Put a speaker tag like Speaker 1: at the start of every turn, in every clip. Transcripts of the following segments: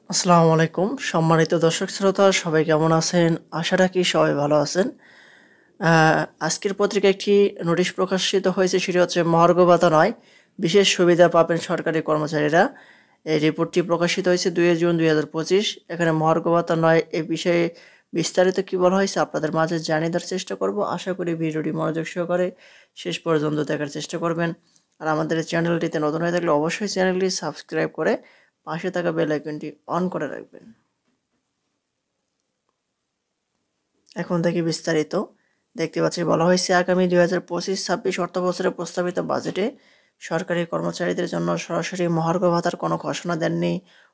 Speaker 1: আসসালামু আলাইকুম সম্মানিত দর্শক শ্রোতা সবাই কেমন আছেন? আশা রাখি সবাই ভালো আছেন। আ আজকের পত্রিকায় একটি নোটিশ প্রকাশিত হয়েছে সেটি হচ্ছে মহার্ঘ ভাতা নয়, বিশেষ সুবিধা পাবেন সরকারি কর্মচারীরা। এই রিপোর্টটি প্রকাশিত হয়েছে ২ জুন ২০২৫। এখানে মহার্ঘ ভাতা নয় এ বিষয়ে বিস্তারিত কি বলা হয়েছে আপনাদের মাঝে জানিয়ে দেওয়ার চেষ্টা করব। আশা করি ভিডিওটি মনোযোগ সহকারে শেষ পর্যন্ত দেখার চেষ্টা করবেন। আর আমাদের এই চ্যানেলটিতে নতুন হয়ে থাকলে অবশ্যই চ্যানেলটি সাবস্ক্রাইব করে পাশে থাকা বেল আইকনটি অন করে রাখবেন। এখন থেকে বিস্তারিত দেখতে পাচ্ছি বলা হয়েছে আগামী ২০২৫-২৬ অর্থবছরে প্রস্তাবিত বাজেটে সরকারি কর্মচারীদের জন্য সরাসরি মহার্ঘ ভাতার কোনো ঘোষণা দেননি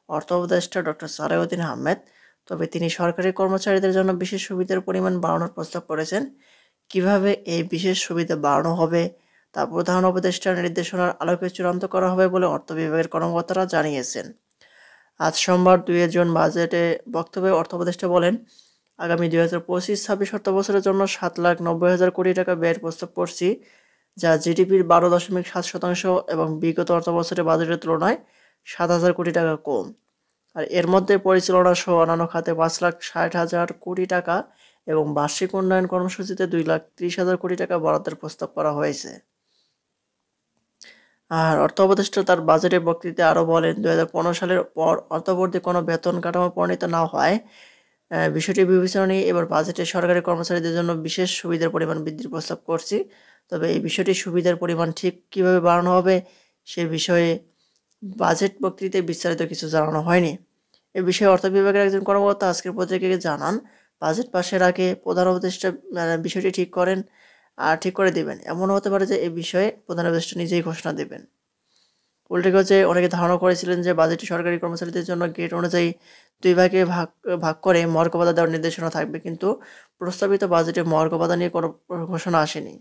Speaker 1: অর্থ উপদেষ্টা ডক্টর সালেউদ্দিন আহমেদ। তবে তিনি সরকারি কর্মচারীদের জন্য বিশেষ সুবিধার পরিমাণ বাড়ানোর প্রস্তাব করেছেন। কিভাবে এই বিশেষ সুবিধা বাড়ানো হবে তা প্রধান উপদেষ্টার নির্দেশনার আলোকে চূড়ান্ত করা হবে বলে অর্থ বিভাগের কর্মকর্তারা জানিয়েছেন। আজ সোমবার ২ জুন বাজেটে বক্তব্যে অর্থ উপদেষ্টা বলেন, আগামী ২০২৫-২৬ অর্থবছরের জন্য ৭,৯০,০০০ কোটি টাকা ব্যয়ের প্রস্তাব করছি, যা জিডিপির ১২.৭% এবং বিগত অর্থবছরের বাজেটের তুলনায় ৭,০০০ কোটি টাকা কম। আর এর মধ্যে পরিচালনা সহ অন্যান্য খাতে ৫,৬০,০০০ কোটি টাকা এবং বার্ষিক উন্নয়ন কর্মসূচিতে ২,৩০,০০০ কোটি টাকা বরাদ্দের প্রস্তাব করা হয়েছে। আর অর্থ উপদেষ্টা তার বাজেটের বক্তৃতায় আরও বলেন, ২০১৫ সালের পর অর্থবর্তী কোনো বেতন কাঠামো প্রণীত না হওয়ায় বিষয়টি বিবেচনা নিয়ে এবার বাজেটে সরকারি কর্মচারীদের জন্য বিশেষ সুবিধার পরিমাণ বৃদ্ধির প্রস্তাব করছি। তবে এই বিষয়টি সুবিধার পরিমাণ ঠিক কীভাবে বাড়ানো হবে সে বিষয়ে বাজেট বক্তৃতায় বিস্তারিত কিছু জানানো হয়নি। এ বিষয়ে অর্থ বিভাগের একজন কর্মকর্তা আজকের পত্রিকাকে জানান, বাজেট পাশের আগে প্রধান উপদেষ্টা বিষয়টি ঠিক করে দেবেন। এমনও হতে পারে যে এ বিষয়ে প্রধান উপদেষ্টা নিজেই ঘোষণা দেবেন। উল্লেখ্য যে অনেকে ধারণা করেছিলেন যে বাজেটে সরকারি কর্মচারীদের জন্য গ্রেড অনুযায়ী ২ ভাগে ভাগ করে মহার্ঘ ভাতা দেওয়ার নির্দেশনা থাকবে, কিন্তু প্রস্তাবিত বাজেটে মহার্ঘ ভাতা নিয়ে কোনো ঘোষণা আসেনি।